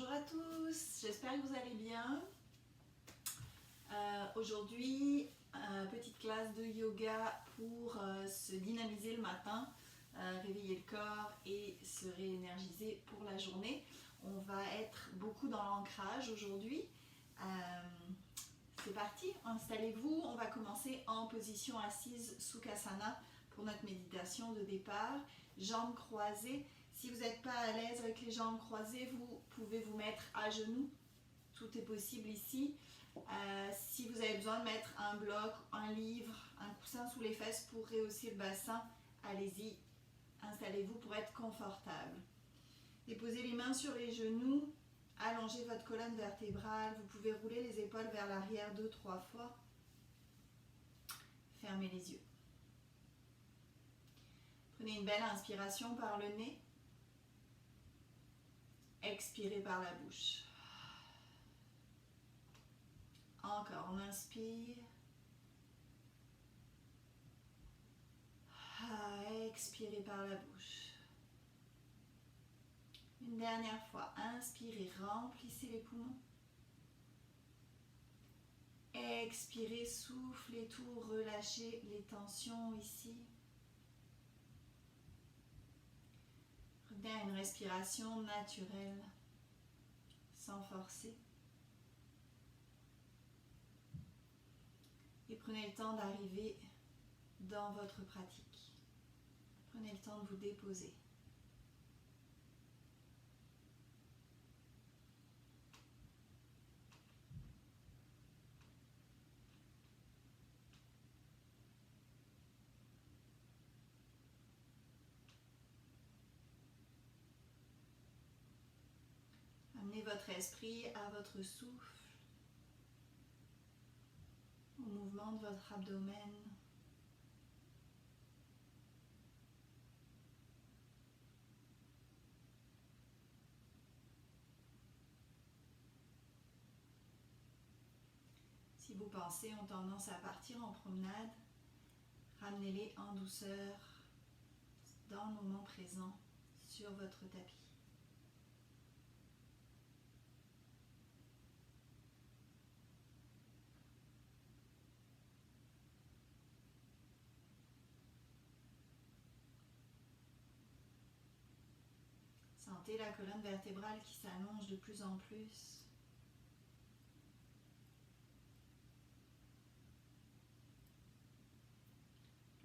Bonjour à tous, j'espère que vous allez bien. Aujourd'hui, petite classe de yoga pour se dynamiser le matin, réveiller le corps et se réénergiser pour la journée. On va être beaucoup dans l'ancrage aujourd'hui. C'est parti, installez-vous. On va commencer en position assise Sukhasana pour notre méditation de départ. Jambes croisées. Si vous n'êtes pas à l'aise avec les jambes croisées, vous pouvez vous mettre à genoux. Tout est possible ici. Si vous avez besoin de mettre un bloc, un livre, un coussin sous les fesses pour rehausser le bassin, allez-y. Installez-vous pour être confortable. Déposez les mains sur les genoux. Allongez votre colonne vertébrale. Vous pouvez rouler les épaules vers l'arrière 2-3 fois. Fermez les yeux. Prenez une belle inspiration par le nez. Expirez par la bouche. Encore, on inspire. Expirez par la bouche. Une dernière fois, inspirez, remplissez les poumons. Expirez, soufflez tout, relâchez les tensions ici. Revenez à une respiration naturelle, sans forcer. Et prenez le temps d'arriver dans votre pratique. Prenez le temps de vous déposer. Amenez votre esprit à votre souffle, au mouvement de votre abdomen. Si vos pensées ont tendance à partir en promenade, ramenez-les en douceur dans le moment présent sur votre tapis. Sentez la colonne vertébrale qui s'allonge de plus en plus.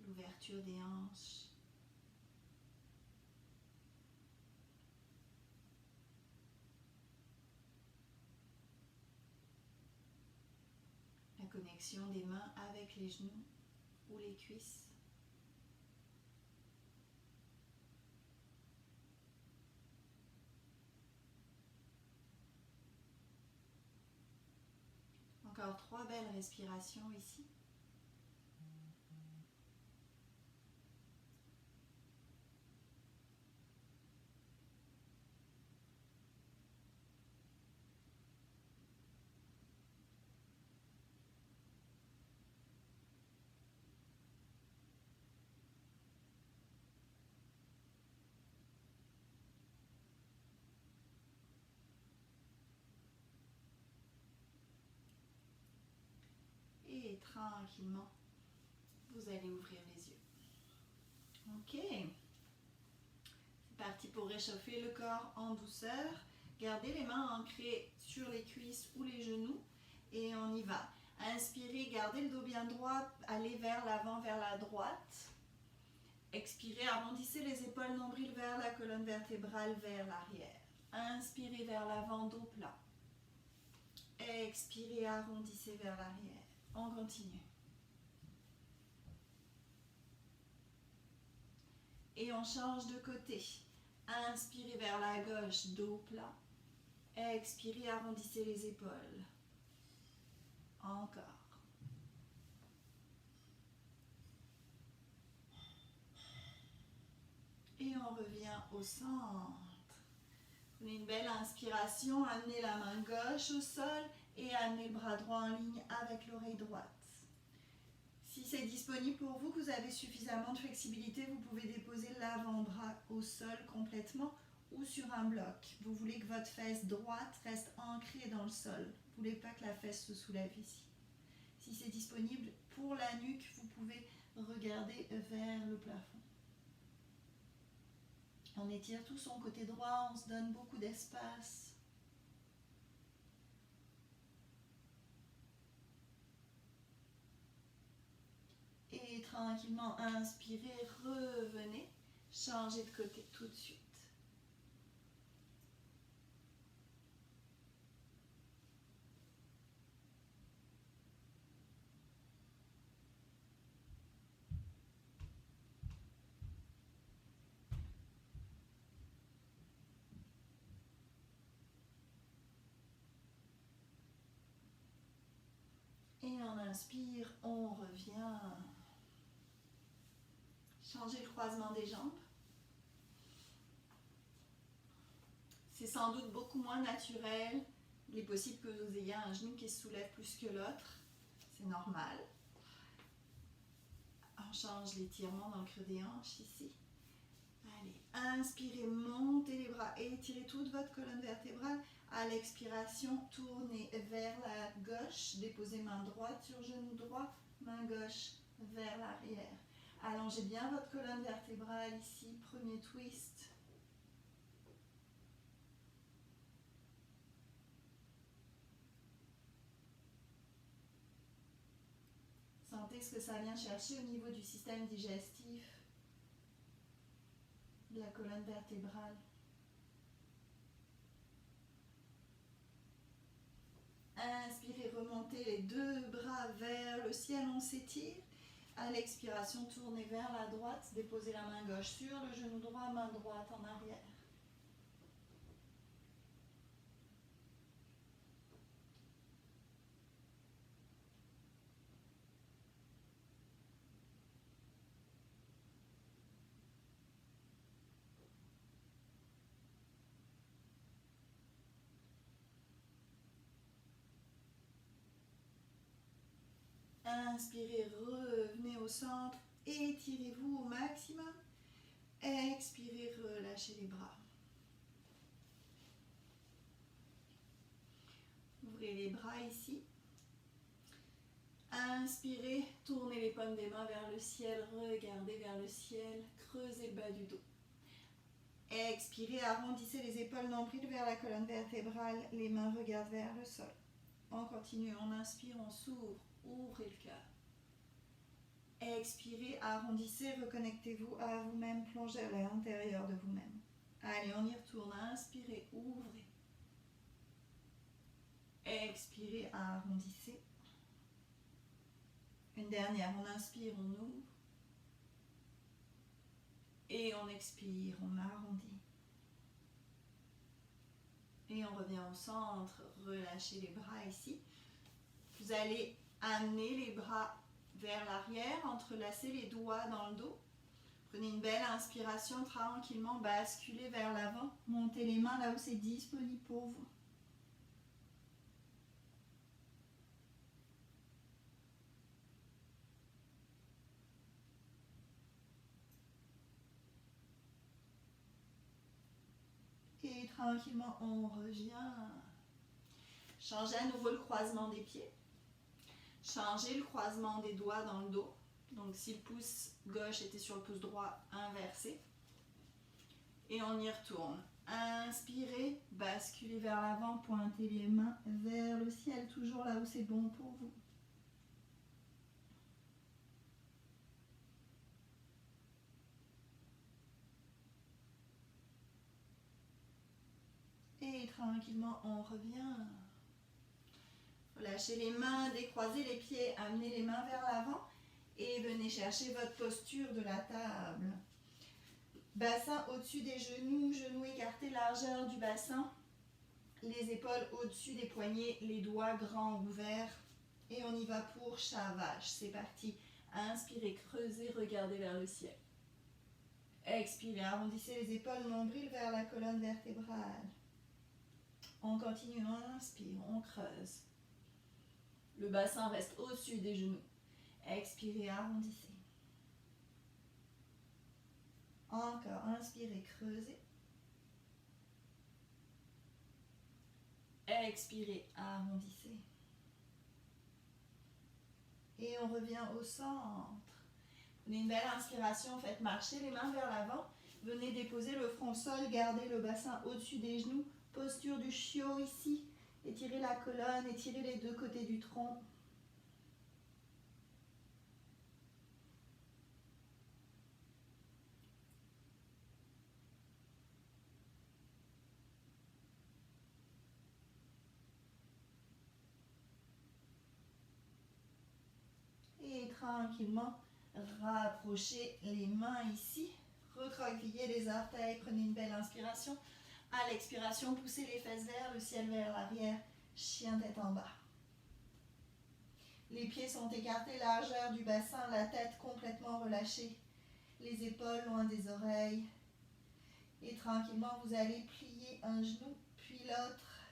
L'ouverture des hanches. La connexion des mains avec les genoux ou les cuisses. Encore 3 belles respirations ici. Et tranquillement, vous allez ouvrir les yeux. Ok, c'est parti pour réchauffer le corps en douceur. Gardez les mains ancrées sur les cuisses ou les genoux et on y va. Inspirez, gardez le dos bien droit, allez vers l'avant, vers la droite. Expirez, arrondissez les épaules, nombril vers la colonne vertébrale, vers l'arrière. Inspirez vers l'avant, dos plat. Expirez, arrondissez vers l'arrière. On continue. Et on change de côté. Inspirez vers la gauche, dos plat. Expirez, arrondissez les épaules. Encore. Et on revient au centre. Prenez une belle inspiration, amenez la main gauche au sol et amenez le bras droit en ligne avec l'oreille droite. Si c'est disponible pour vous, que vous avez suffisamment de flexibilité, vous pouvez déposer l'avant-bras au sol complètement ou sur un bloc. Vous voulez que votre fesse droite reste ancrée dans le sol. Vous ne voulez pas que la fesse se soulève ici. Si c'est disponible pour la nuque, vous pouvez regarder vers le plafond. On étire tout son côté droit, on se donne beaucoup d'espace. Et tranquillement, inspirez, revenez, changez de côté tout de suite. Et on inspire, on revient. Changez le croisement des jambes. C'est sans doute beaucoup moins naturel. Il est possible que vous ayez un genou qui se soulève plus que l'autre. C'est normal. On change l'étirement dans le creux des hanches ici. Allez, inspirez, montez les bras, étirez toute votre colonne vertébrale. À l'expiration, tournez vers la gauche, déposez main droite sur genou droit, main gauche vers l'arrière. Allongez bien votre colonne vertébrale ici, premier twist. Sentez ce que ça vient chercher au niveau du système digestif, de la colonne vertébrale. Inspirez, remontez les deux bras vers le ciel, on s'étire. À l'expiration, tournez vers la droite, déposez la main gauche sur le genou droit, main droite en arrière. Inspirez, revenez au centre, étirez-vous au maximum. Expirez, relâchez les bras. Ouvrez les bras ici. Inspirez, tournez les paumes des mains vers le ciel, regardez vers le ciel, creusez le bas du dos. Expirez, arrondissez les épaules, nombril vers la colonne vertébrale, les mains regardent vers le sol. On continue, on inspire, on s'ouvre, ouvrez le cœur. Expirez, arrondissez, reconnectez-vous à vous-même, plongez à l'intérieur de vous-même. Allez, on y retourne, inspirez, ouvrez. Expirez, arrondissez. Une dernière, on inspire, on ouvre. Et on expire, on arrondit. Et on revient au centre, relâchez les bras ici. Vous allez amener les bras vers l'arrière, entrelacer les doigts dans le dos. Prenez une belle inspiration, tranquillement, basculez vers l'avant. Montez les mains là où c'est disponible pour vous. Et tranquillement, on revient. Changez à nouveau le croisement des pieds. Changez le croisement des doigts dans le dos. Donc si le pouce gauche était sur le pouce droit, inversé. Et on y retourne. Inspirez, basculez vers l'avant, pointez les mains vers le ciel, toujours là où c'est bon pour vous. Et tranquillement, on revient. Lâchez les mains, décroisez les pieds, amenez les mains vers l'avant et venez chercher votre posture de la table. Bassin au-dessus des genoux, genoux écartés, largeur du bassin. Les épaules au-dessus des poignets, les doigts grands ouverts. Et on y va pour chat vache. C'est parti. Inspirez, creusez, regardez vers le ciel. Expirez, arrondissez les épaules, nombril vers la colonne vertébrale. On continue, on inspire, on creuse. Le bassin reste au-dessus des genoux. Expirez, arrondissez. Encore, inspirez, creusez. Expirez, arrondissez. Et on revient au centre. Prenez une belle inspiration, faites marcher les mains vers l'avant. Venez déposer le front au sol, gardez le bassin au-dessus des genoux. Posture du chiot ici. Étirez la colonne, étirez les deux côtés du tronc. Et tranquillement, rapprochez les mains ici. Recroquevillez les orteils, prenez une belle inspiration. À l'expiration, poussez les fesses vers le ciel, vers l'arrière. Chien tête en bas. Les pieds sont écartés, largeur du bassin, la tête complètement relâchée. Les épaules loin des oreilles. Et tranquillement, vous allez plier un genou, puis l'autre.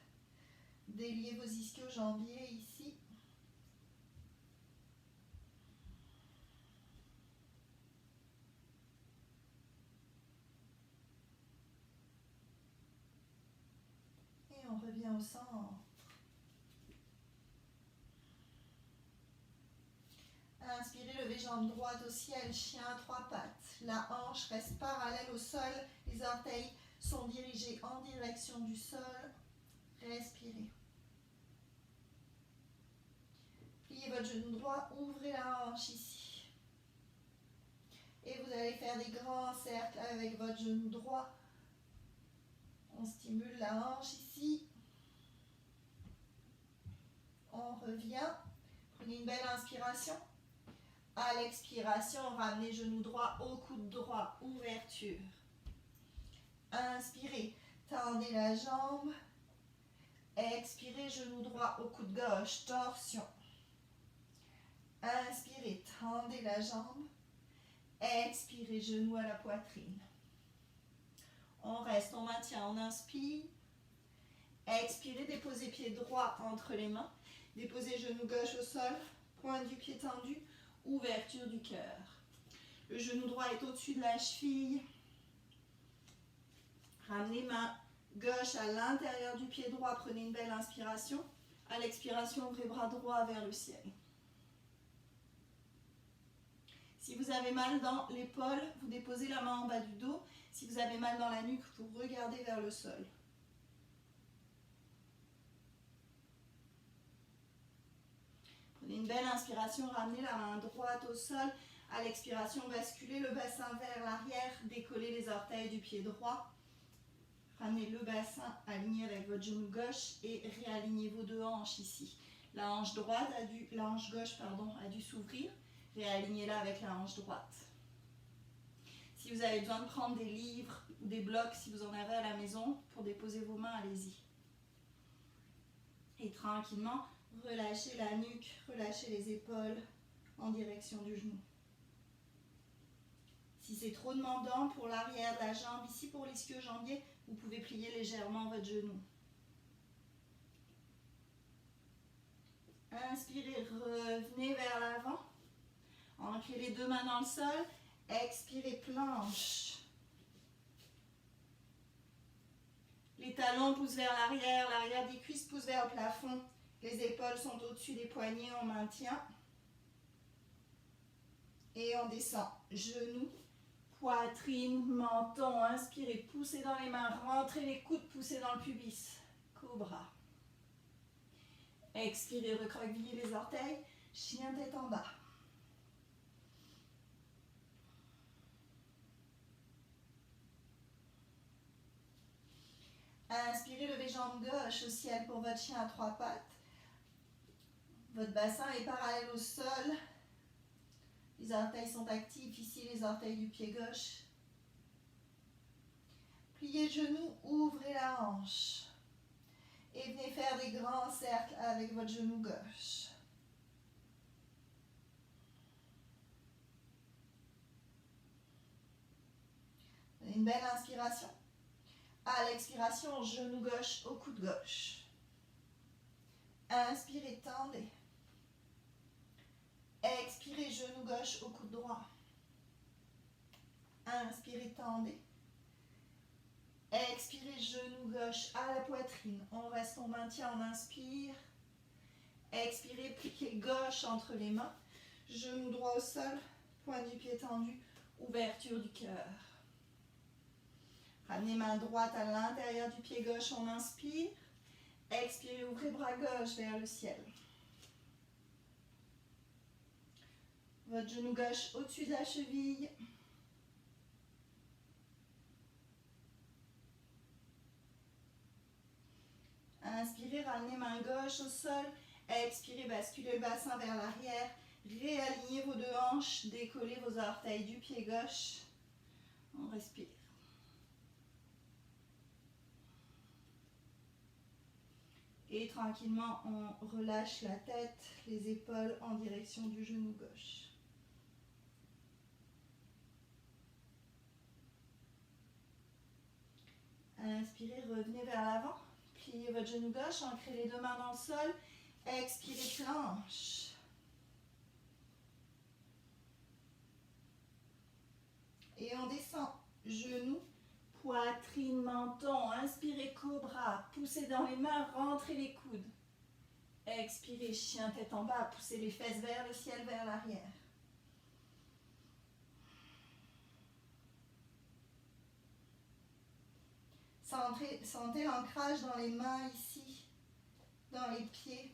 Déliez vos ischio-jambiers ici. Et on revient au centre. Inspirez, levez jambe droite au ciel, chien à trois pattes. La hanche reste parallèle au sol, les orteils sont dirigés en direction du sol. Respirez. Pliez votre genou droit, ouvrez la hanche ici. Et vous allez faire des grands cercles avec votre genou droit. On stimule la hanche ici. On revient. Prenez une belle inspiration. À l'expiration, ramenez genou droit au coude droit, ouverture. Inspirez, tendez la jambe. Expirez, genou droit au coude gauche, torsion. Inspirez, tendez la jambe. Expirez, genou à la poitrine. On reste, on maintient, on inspire. Expirez, déposez pied droit entre les mains. Déposez genou gauche au sol, pointe du pied tendu, ouverture du cœur. Le genou droit est au-dessus de la cheville. Ramenez main gauche à l'intérieur du pied droit, prenez une belle inspiration. À l'expiration, ouvrez bras droit vers le ciel. Si vous avez mal dans l'épaule, vous déposez la main en bas du dos. Si vous avez mal dans la nuque, vous regardez vers le sol. Prenez une belle inspiration, ramenez la main droite au sol. À l'expiration, basculez le bassin vers l'arrière, décollez les orteils du pied droit. Ramenez le bassin aligné avec votre genou gauche et réalignez vos deux hanches ici. La hanche gauche a dû s'ouvrir. Réalignez-la avec la hanche droite. Si vous avez besoin de prendre des livres ou des blocs, si vous en avez à la maison, pour déposer vos mains, allez-y. Et tranquillement, relâchez la nuque, relâchez les épaules en direction du genou. Si c'est trop demandant pour l'arrière de la jambe, ici pour l'ischio-jambier, vous pouvez plier légèrement votre genou. Inspirez, revenez vers l'avant. Ancrez les deux mains dans le sol. Expirez, planche. Les talons poussent vers l'arrière, l'arrière des cuisses pousse vers le plafond. Les épaules sont au-dessus des poignets, on maintient. Et on descend. Genoux, poitrine, menton. Inspirez, poussez dans les mains, rentrez les coudes, poussez dans le pubis. Cobra. Expirez, recroquevillez les orteils. Chien tête en bas. Inspirez, levez jambe gauche au ciel pour votre chien à trois pattes. Votre bassin est parallèle au sol. Les orteils sont actifs. Ici, les orteils du pied gauche. Pliez le genou, ouvrez la hanche. Et venez faire des grands cercles avec votre genou gauche. Une belle inspiration. À l'expiration, genou gauche au coude gauche. Inspirez, tendez. Expirez, genou gauche au coude droit. Inspirez, tendez. Expirez, genou gauche à la poitrine. On reste, on maintient, on inspire. Expirez, pliquez gauche entre les mains. Genou droit au sol, pointe du pied tendu, ouverture du cœur. Ramenez main droite à l'intérieur du pied gauche, on inspire. Expirez, ouvrez bras gauche vers le ciel. Votre genou gauche au-dessus de la cheville. Inspirez, ramenez main gauche au sol. Expirez, basculez le bassin vers l'arrière. Réalignez vos deux hanches, décollez vos orteils du pied gauche. On respire. Et tranquillement, on relâche la tête, les épaules en direction du genou gauche. Inspirez, revenez vers l'avant. Pliez votre genou gauche, ancrez les deux mains dans le sol. Expirez, planche. Et on descend, genoux, poitrine, menton. Inspirez, cobra. Poussez dans les mains, rentrez les coudes. Expirez, chien tête en bas. Poussez les fesses vers le ciel, vers l'arrière. Sentez l'ancrage dans les mains ici, dans les pieds.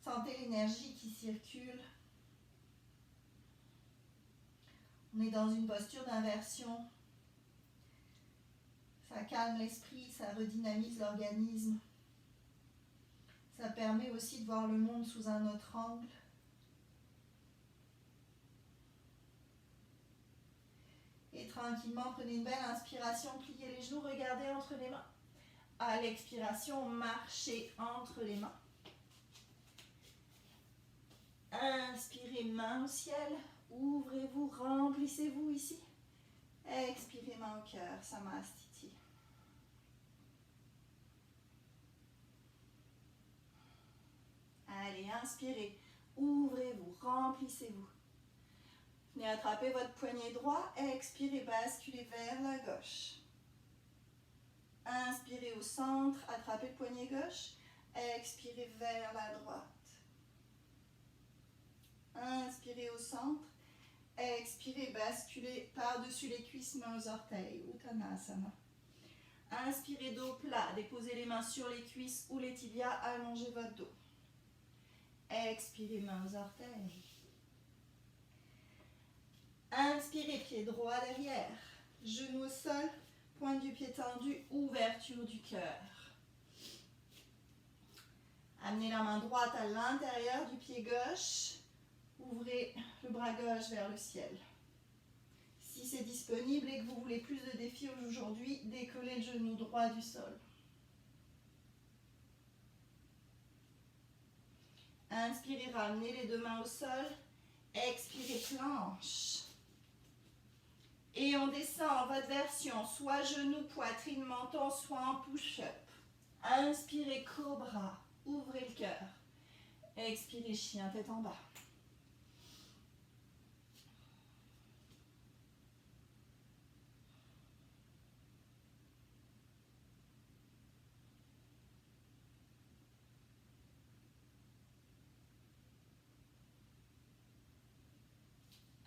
Sentez l'énergie qui circule. On est dans une posture d'inversion. Ça calme l'esprit, ça redynamise l'organisme. Ça permet aussi de voir le monde sous un autre angle. Et tranquillement, prenez une belle inspiration, pliez les genoux, regardez entre les mains. À l'expiration, marchez entre les mains. Inspirez, main au ciel. Ouvrez-vous, remplissez-vous ici. Expirez, main au cœur, Samastiti. Allez, inspirez, ouvrez-vous, remplissez-vous. Venez attraper votre poignet droit, expirez, basculez vers la gauche. Inspirez au centre, attrapez le poignet gauche, expirez vers la droite. Inspirez au centre, expirez, basculez par-dessus les cuisses, mains aux orteils, Uttanasana. Inspirez, dos plat, déposez les mains sur les cuisses ou les tibias, allongez votre dos. Expirez, mains aux orteils. Inspirez, pied droit derrière, genou au sol, pointe du pied tendu, ouverture du cœur. Amenez la main droite à l'intérieur du pied gauche, ouvrez le bras gauche vers le ciel. Si c'est disponible et que vous voulez plus de défis aujourd'hui, décollez le genou droit du sol. Inspirez, ramenez les deux mains au sol, expirez, planche. Et on descend en votre version, soit genou, poitrine, menton, soit en push-up. Inspirez, cobra, ouvrez le cœur. Expirez, chien, tête en bas.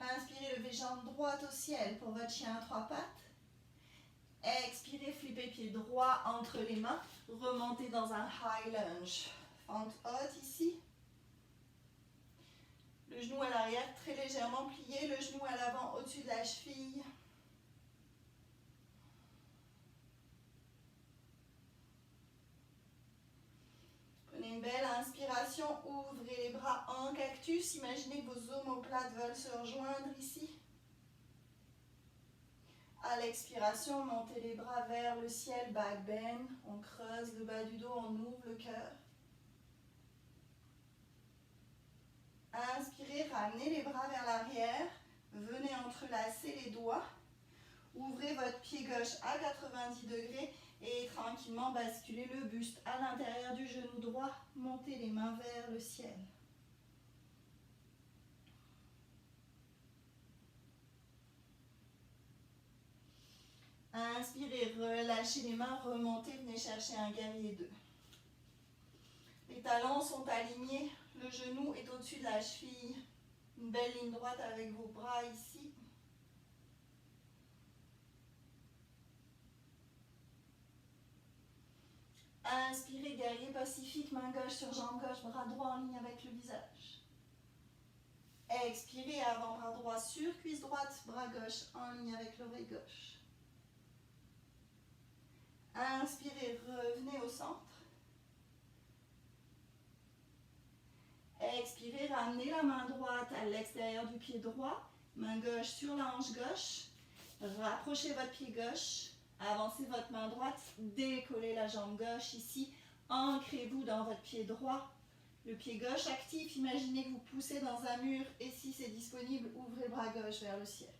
Inspirez, levez jambe droite au ciel pour votre chien à trois pattes. Expirez, flippez pied droit entre les mains. Remontez dans un high lunge. Fente haute ici. Le genou à l'arrière très légèrement plié. Le genou à l'avant au-dessus de la cheville. Prenez une belle inspiration. Ouvrez les bras en cactus. Imaginez que vos omoplates veulent se rejoindre ici. À l'expiration, montez les bras vers le ciel, back bend. On creuse le bas du dos, on ouvre le cœur. Inspirez, ramenez les bras vers l'arrière. Venez entrelacer les doigts. Ouvrez votre pied gauche à 90 degrés et tranquillement basculez le buste à l'intérieur du genou droit. Montez les mains vers le ciel. Inspirez, relâchez les mains, remontez, venez chercher un guerrier 2. Les talons sont alignés, le genou est au-dessus de la cheville. Une belle ligne droite avec vos bras ici. Inspirez, guerrier pacifique, main gauche sur jambe gauche, bras droit en ligne avec le visage. Expirez, avant-bras droit sur cuisse droite, bras gauche en ligne avec l'oreille gauche. Inspirez, revenez au centre. Expirez, ramenez la main droite à l'extérieur du pied droit, main gauche sur la hanche gauche. Rapprochez votre pied gauche, avancez votre main droite, décollez la jambe gauche ici, ancrez-vous dans votre pied droit. Le pied gauche actif, imaginez que vous poussez dans un mur et si c'est disponible, ouvrez le bras gauche vers le ciel.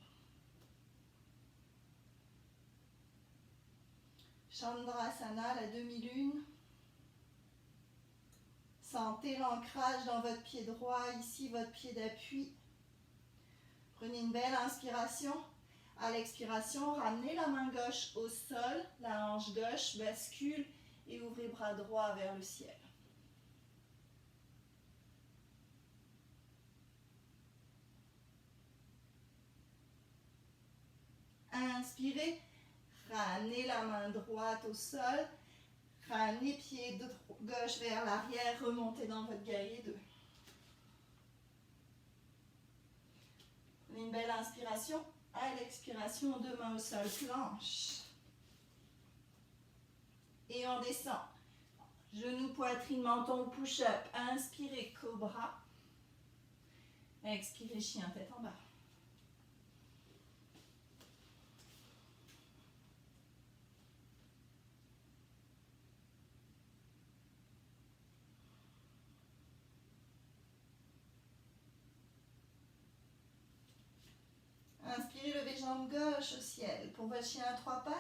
Chandrasana, la demi-lune. Sentez l'ancrage dans votre pied droit, ici votre pied d'appui. Prenez une belle inspiration. À l'expiration, ramenez la main gauche au sol, la hanche gauche bascule et ouvrez bras droit vers le ciel. Inspirez, ramenez la main droite au sol, ramenez pied gauche vers l'arrière, remontez dans votre guerrier 2. Prenez une belle inspiration. À l'expiration, deux mains au sol, planche. Et on descend. Genoux, poitrine, menton, push-up. Inspirez, cobra. Expirez, chien, tête en bas. Inspirez, levez jambe gauche au ciel. Pour votre chien à trois pattes.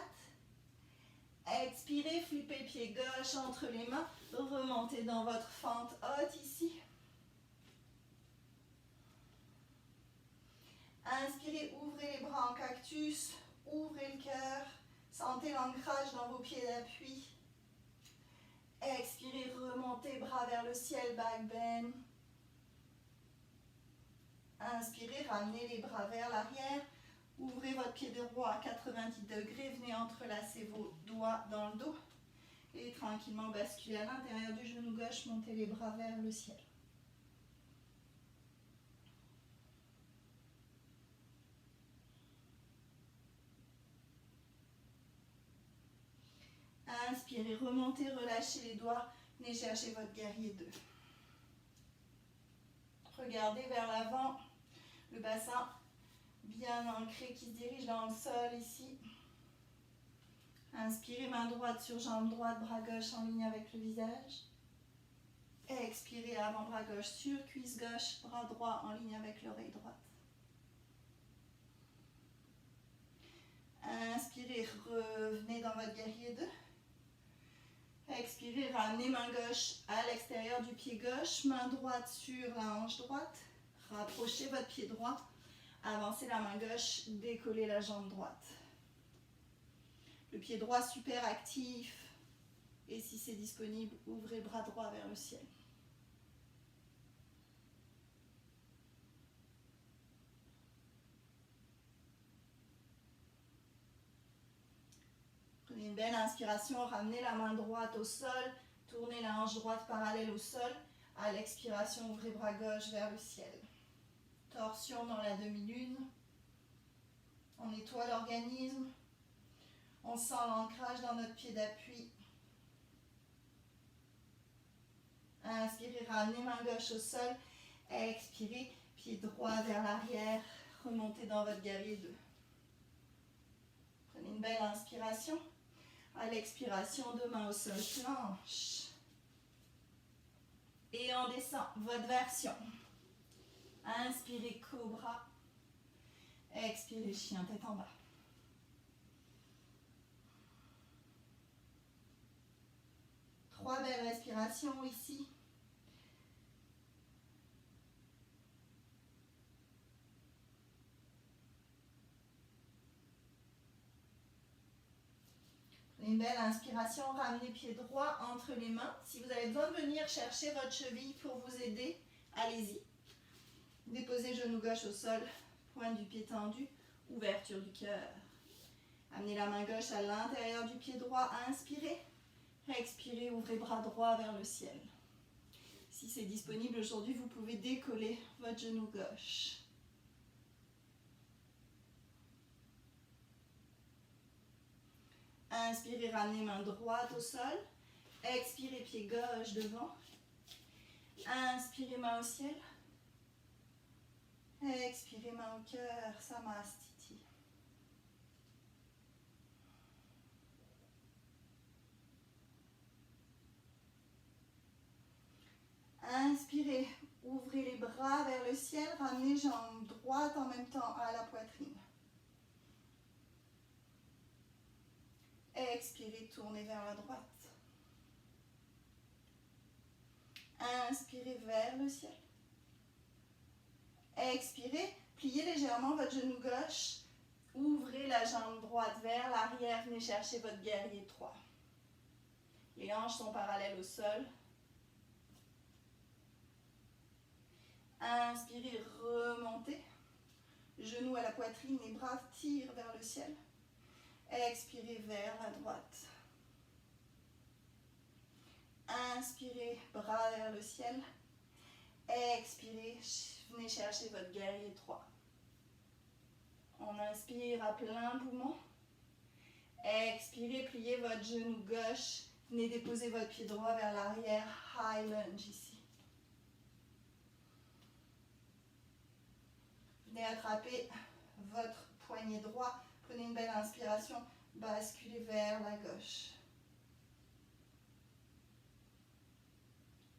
Expirez, flippez pied gauche entre les mains. Remontez dans votre fente haute ici. Inspirez, ouvrez les bras en cactus. Ouvrez le cœur. Sentez l'ancrage dans vos pieds d'appui. Expirez, remontez, bras vers le ciel, back bend. Inspirez, ramenez les bras vers l'arrière. Ouvrez votre pied droit à 90 degrés. Venez entrelacer vos doigts dans le dos. Et tranquillement basculez à l'intérieur du genou gauche. Montez les bras vers le ciel. Inspirez, remontez, relâchez les doigts. Venez chercher votre guerrier 2. Regardez vers l'avant. Le bassin bien ancré qui se dirige dans le sol ici. Inspirez, main droite sur jambe droite, bras gauche en ligne avec le visage. Expirez, avant-bras gauche sur cuisse gauche, bras droit en ligne avec l'oreille droite. Inspirez, revenez dans votre guerrier 2. Expirez, ramenez main gauche à l'extérieur du pied gauche, main droite sur la hanche droite. Rapprochez votre pied droit, avancez la main gauche, décollez la jambe droite. Le pied droit super actif et si c'est disponible, ouvrez bras droit vers le ciel. Prenez une belle inspiration, ramenez la main droite au sol, tournez la hanche droite parallèle au sol. À l'expiration, ouvrez bras gauche vers le ciel. Torsion dans la demi-lune. On nettoie l'organisme. On sent l'ancrage dans notre pied d'appui. Inspirez, ramenez main gauche au sol. Expirez, pied droit vers l'arrière. Remontez dans votre guerrier 2. Prenez une belle inspiration. À l'expiration, deux mains au sol, planche. Et on descend, votre version. Inspirez, cobra. Expirez, chien, tête en bas. Trois belles respirations ici. belle inspiration, ramenez pied droit entre les mains. Si vous avez besoin de venir chercher votre cheville pour vous aider, allez-y. Déposez genou gauche au sol, pointe du pied tendu, ouverture du cœur. Amenez la main gauche à l'intérieur du pied droit, inspirez. Expirez, ouvrez bras droit vers le ciel. Si c'est disponible aujourd'hui, vous pouvez décoller votre genou gauche. Inspirez, ramenez main droite au sol. Expirez, pied gauche devant. Inspirez, main au ciel. Expirez, main au cœur, Samastiti. Inspirez, ouvrez les bras vers le ciel, ramenez jambe droite en même temps à la poitrine. Expirez, tournez vers la droite. Inspirez vers le ciel. Expirez, pliez légèrement votre genou gauche. Ouvrez la jambe droite vers l'arrière, venez chercher votre guerrier 3. Les hanches sont parallèles au sol. Inspirez, remontez. Genoux à la poitrine, les bras tirent vers le ciel. Expirez vers la droite. Inspirez, bras vers le ciel. Expirez, venez chercher votre guerrier 3. On inspire à plein poumon. Expirez, pliez votre genou gauche. Venez déposer votre pied droit vers l'arrière. High lunge ici. Venez attraper votre poignet droit. Prenez une belle inspiration. Basculez vers la gauche.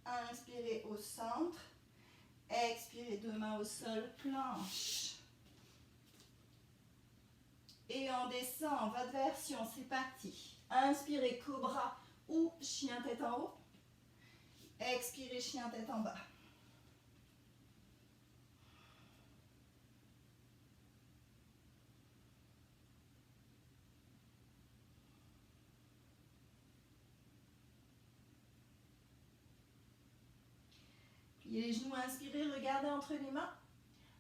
Inspirez au centre. Expirez, deux mains au sol, planche. Et on descend, votre version, c'est parti. Inspirez, cobra ou chien tête en haut. Expirez, chien tête en bas. Pliez les genoux, inspirez, regardez entre les mains.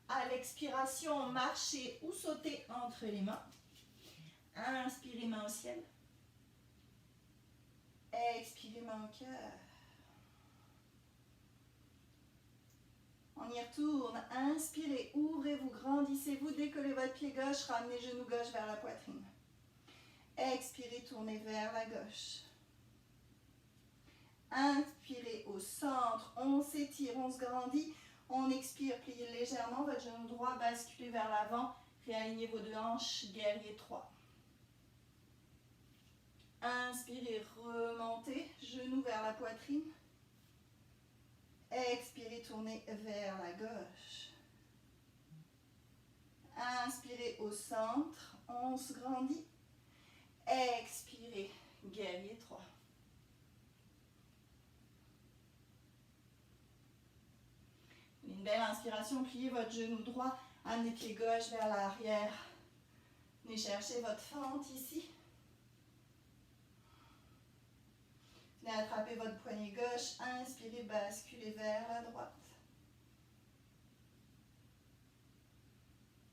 À l'expiration, marchez ou sautez entre les mains. Inspirez, main au ciel. Expirez, main au cœur. On y retourne. Inspirez, ouvrez-vous, grandissez-vous, décollez votre pied gauche, ramenez genou gauche vers la poitrine. Expirez, tournez vers la gauche. Inspirez au centre, on s'étire, on se grandit. On expire, pliez légèrement votre genou droit, basculez vers l'avant, réalignez vos deux hanches, guerrier 3. Inspirez, remontez, genou vers la poitrine. Expirez, tournez vers la gauche. Inspirez au centre, on se grandit. Expirez, guerrier 3. Une belle inspiration, pliez votre genou droit, amenez pied gauche vers l'arrière. Venez chercher votre fente ici. Venez attraper votre poignet gauche, inspirez, basculez vers la droite.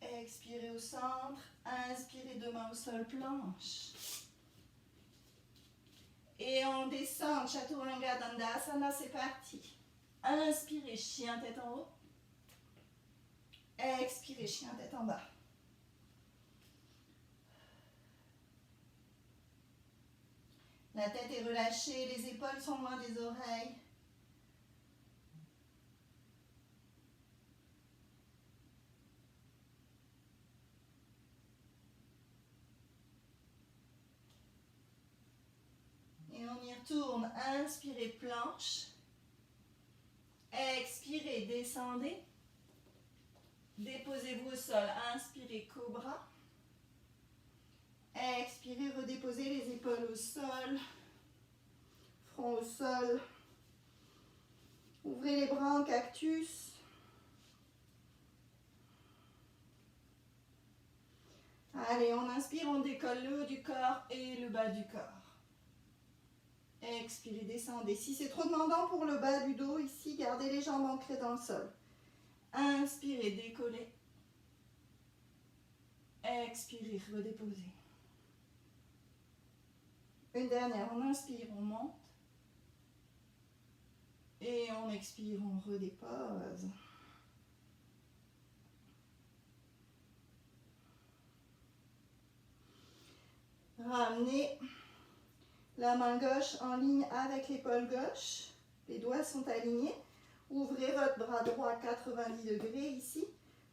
Expirez au centre, inspirez, deux mains au sol, planche. Et on descend, Chaturanga Dandasana, c'est parti. Inspirez, chien tête en haut. Expirez, chien tête en bas. La tête est relâchée, les épaules sont loin des oreilles. Et on y retourne. Inspirez, planche. Expirez, descendez. Déposez-vous au sol. Inspirez, cobra. Expirez, redéposez les épaules au sol. Front au sol. Ouvrez les bras en cactus. Allez, on inspire, on décolle le haut du corps et le bas du corps. Expirez, descendez. Si c'est trop demandant pour le bas du dos, ici, gardez les jambes ancrées dans le sol. Inspirez, décollez. Expirez, redéposez. Une dernière, on inspire, on monte. Et on expire, on redépose. Ramenez la main gauche en ligne avec l'épaule gauche. Les doigts sont alignés. Ouvrez votre bras droit à 90 degrés ici.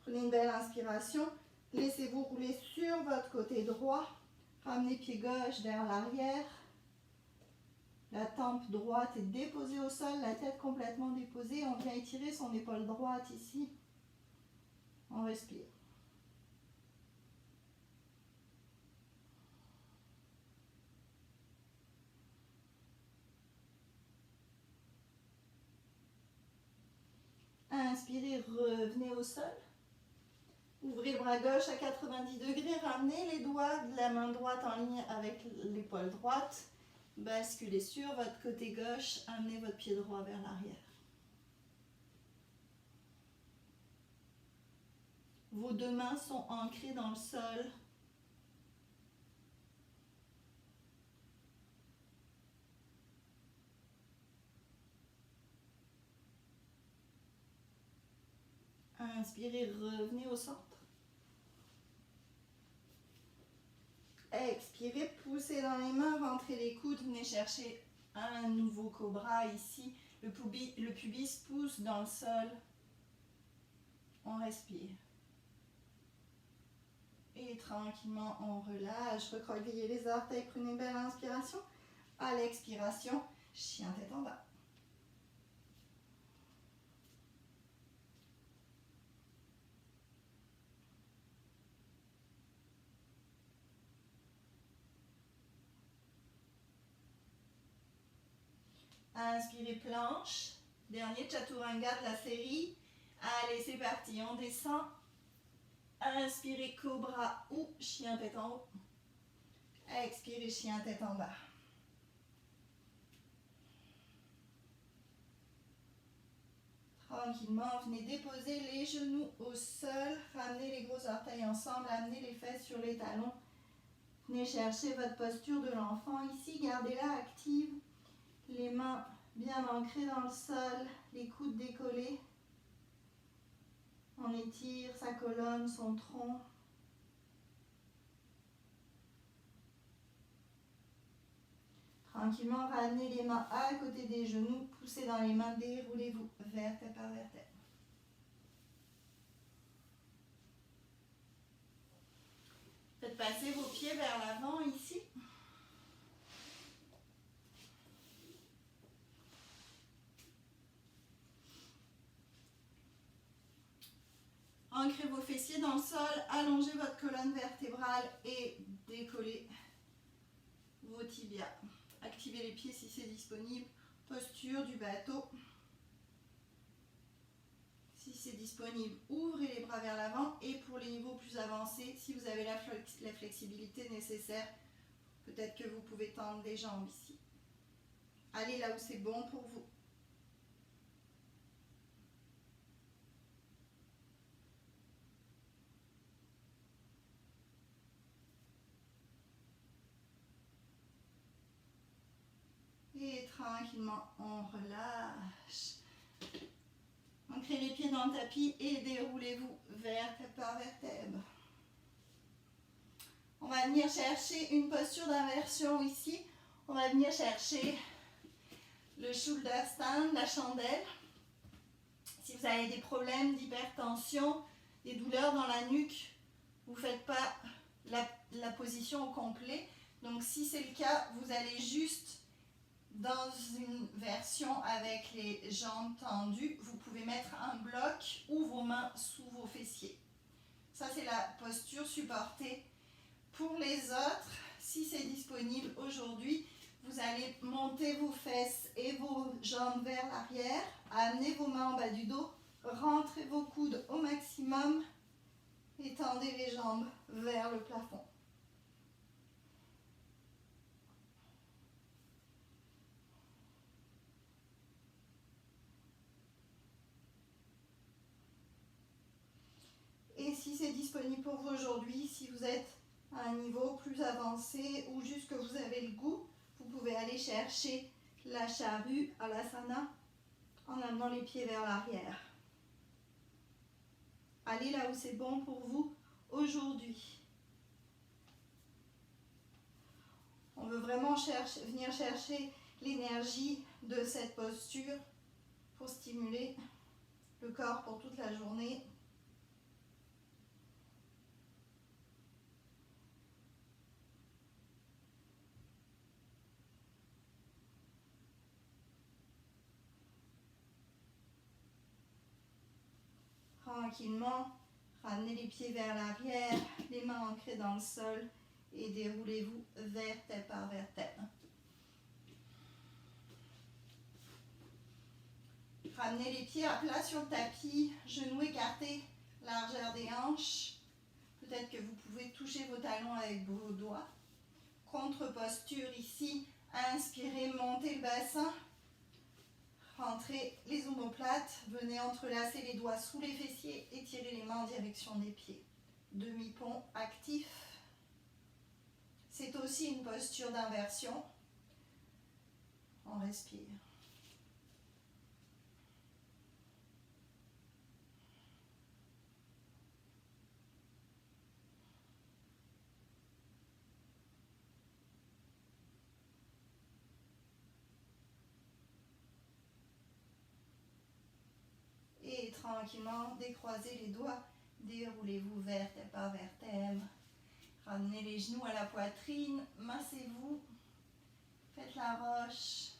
Prenez une belle inspiration. Laissez-vous rouler sur votre côté droit. Ramenez pied gauche vers l'arrière. La tempe droite est déposée au sol, la tête complètement déposée. On vient étirer son épaule droite ici. On respire. Inspirez, revenez au sol. Ouvrez le bras gauche à 90 degrés, ramenez les doigts de la main droite en ligne avec l'épaule droite. Basculez sur votre côté gauche, amenez votre pied droit vers l'arrière. Vos deux mains sont ancrées dans le sol. Inspirez, revenez au centre. Expirez, poussez dans les mains, rentrez les coudes, venez chercher un nouveau cobra ici. Le pubis pousse dans le sol. On respire. Et tranquillement, on relâche. Recroquevillez les orteils, prenez une belle inspiration. À l'expiration, chien tête en bas. Inspirez, planche. Dernier chaturanga de la série. Allez, c'est parti, on descend. Inspirez, cobra ou chien tête en haut. Expirez, chien tête en bas. Tranquillement, venez déposer les genoux au sol. Ramenez les gros orteils ensemble, amenez les fesses sur les talons. Venez chercher votre posture de l'enfant ici, gardez-la active. Les mains bien ancrées dans le sol, les coudes décollés. On étire sa colonne, son tronc. Tranquillement, ramenez les mains à côté des genoux, poussez dans les mains, déroulez-vous vertèbre par vertèbre. Faites passer vos pieds vers l'avant ici. Ancrez vos fessiers dans le sol, allongez votre colonne vertébrale et décollez vos tibias. Activez les pieds si c'est disponible. Posture du bateau. Si c'est disponible, ouvrez les bras vers l'avant. Et pour les niveaux plus avancés, si vous avez la flexibilité nécessaire, peut-être que vous pouvez tendre les jambes ici. Allez là où c'est bon pour vous. Et tranquillement, on relâche. Ancrez les pieds dans le tapis et déroulez-vous vertèbre par vertèbre. On va venir chercher une posture d'inversion ici. On va venir chercher le shoulder stand, la chandelle. Si vous avez des problèmes d'hypertension, des douleurs dans la nuque, vous ne faites pas la position au complet. Donc si c'est le cas, vous allez juste dans une version avec les jambes tendues, vous pouvez mettre un bloc ou vos mains sous vos fessiers. Ça, c'est la posture supportée. Pour les autres, si c'est disponible aujourd'hui, vous allez monter vos fesses et vos jambes vers l'arrière, amenez vos mains en bas du dos, rentrez vos coudes au maximum et tendez les jambes vers le plafond. disponible pour vous aujourd'hui. Si vous êtes à un niveau plus avancé ou juste que vous avez le goût, vous pouvez aller chercher la charrue à l'asana en amenant les pieds vers l'arrière. Allez là où c'est bon pour vous aujourd'hui. On veut vraiment venir chercher l'énergie de cette posture pour stimuler le corps pour toute la journée. Tranquillement, ramenez les pieds vers l'arrière, les mains ancrées dans le sol et déroulez-vous vertèbre par vertèbre. Ramenez les pieds à plat sur le tapis, genoux écartés, largeur des hanches. Peut-être que vous pouvez toucher vos talons avec vos doigts. Contre-posture ici, inspirez, montez le bassin. Rentrez les omoplates, venez entrelacer les doigts sous les fessiers, étirez les mains en direction des pieds. Demi-pont actif. C'est aussi une posture d'inversion. On respire. Et tranquillement, décroisez les doigts, déroulez-vous vertèbre par vertèbre. Ramenez les genoux à la poitrine, massez-vous, faites la roche.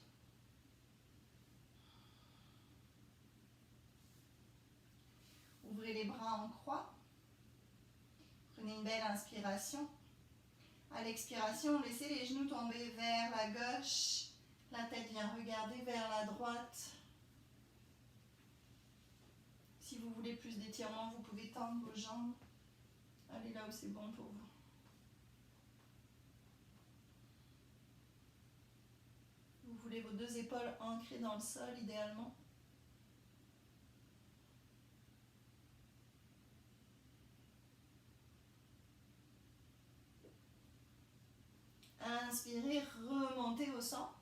Ouvrez les bras en croix. Prenez une belle inspiration. À l'expiration, laissez les genoux tomber vers la gauche. La tête vient regarder vers la droite. Si vous voulez plus d'étirement, vous pouvez tendre vos jambes. Allez là où c'est bon pour vous. Vous voulez vos deux épaules ancrées dans le sol, idéalement. Inspirez, remontez au centre.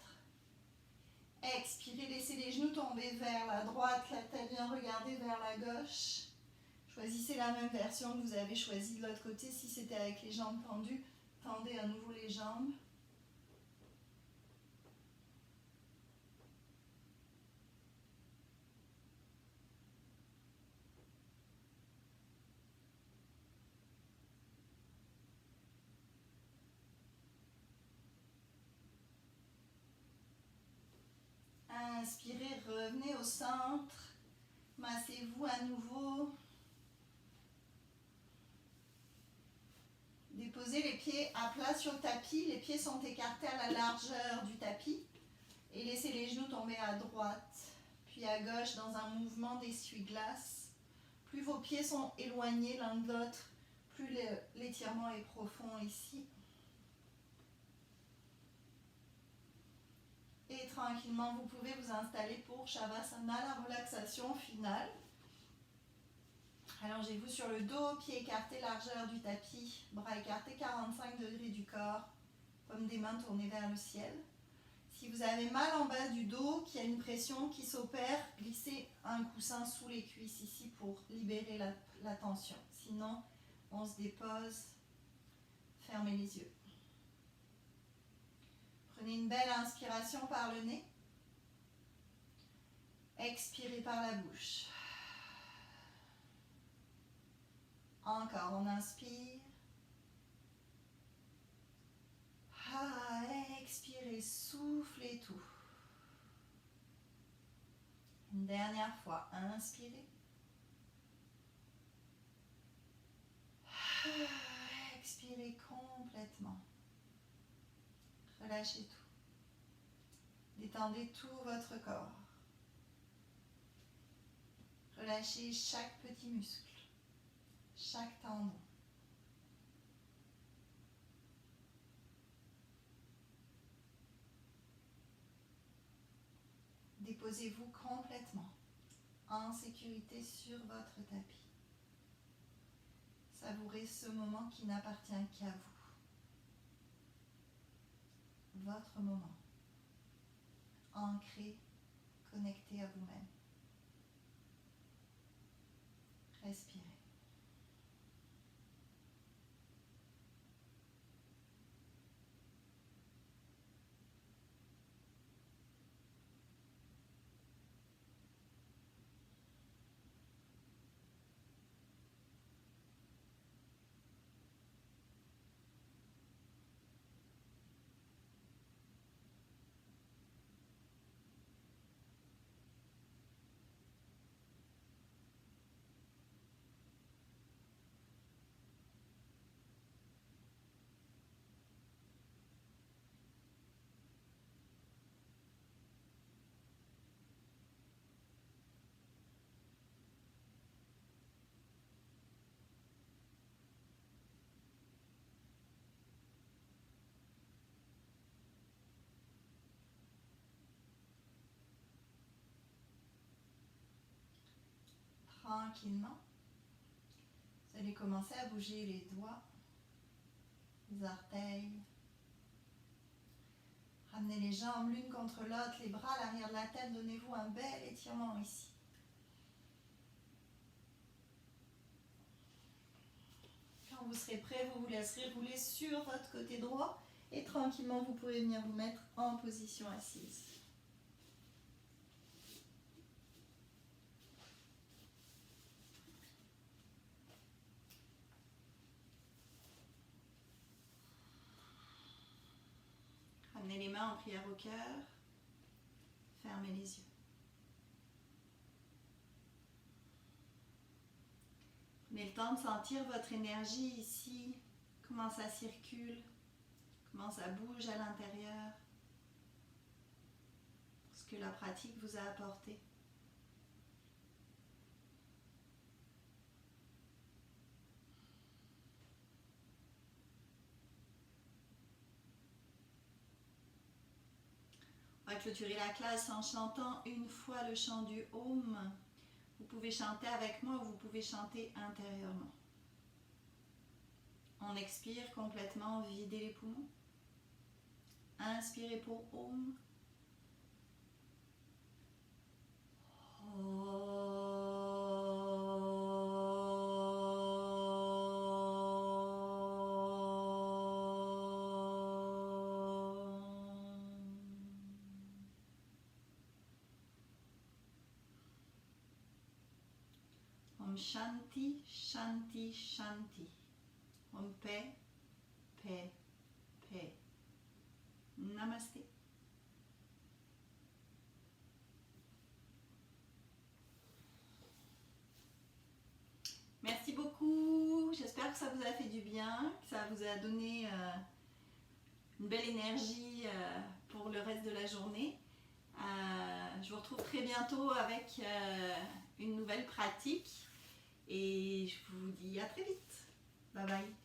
Expirez, laissez les genoux tomber vers la droite, la tête vient regarder vers la gauche. Choisissez la même version que vous avez choisie de l'autre côté. Si c'était avec les jambes tendues, tendez à nouveau les jambes. Inspirez, revenez au centre. Massez-vous à nouveau. Déposez les pieds à plat sur le tapis. Les pieds sont écartés à la largeur du tapis. Et laissez les genoux tomber à droite, puis à gauche dans un mouvement d'essuie-glace. Plus vos pieds sont éloignés l'un de l'autre, plus l'étirement est profond ici. Et tranquillement, vous pouvez vous installer pour Shavasana, la relaxation finale. Allongez-vous sur le dos, pieds écartés, largeur du tapis, bras écartés 45 degrés du corps, paumes des mains tournées vers le ciel. Si vous avez mal en bas du dos, qu'il y a une pression qui s'opère, glissez un coussin sous les cuisses ici pour libérer la tension. Sinon, on se dépose, fermez les yeux. Prenez une belle inspiration par le nez. Expirez par la bouche. Encore, on inspire. Expirez, soufflez tout. Une dernière fois, inspirez. Expirez complètement. Relâchez tout. Détendez tout votre corps. Relâchez chaque petit muscle, chaque tendon. Déposez-vous complètement en sécurité sur votre tapis. Ça Savourez ce moment qui n'appartient qu'à vous. Votre moment. Ancré, connecté à vous-même. Respirez. Tranquillement, vous allez commencer à bouger les doigts, les orteils. Ramenez les jambes l'une contre l'autre, les bras à l'arrière de la tête. Donnez-vous un bel étirement ici. Quand vous serez prêt, vous vous laisserez rouler sur votre côté droit et tranquillement, vous pourrez venir vous mettre en position assise. Ramenez les mains en prière au cœur. Fermez les yeux. Prenez le temps de sentir votre énergie ici, comment ça circule, comment ça bouge à l'intérieur, ce que la pratique vous a apporté. On va clôturer la classe en chantant une fois le chant du Om. Vous pouvez chanter avec moi ou vous pouvez chanter intérieurement. On expire complètement, videz les poumons. Inspirez pour Om. Om Shanti, Shanti, Shanti. Om paix, paix, paix. Namasté. Merci beaucoup. J'espère que ça vous a fait du bien, que ça vous a donné une belle énergie pour le reste de la journée. Je vous retrouve très bientôt avec une nouvelle pratique et je vous dis à très vite. Bye bye.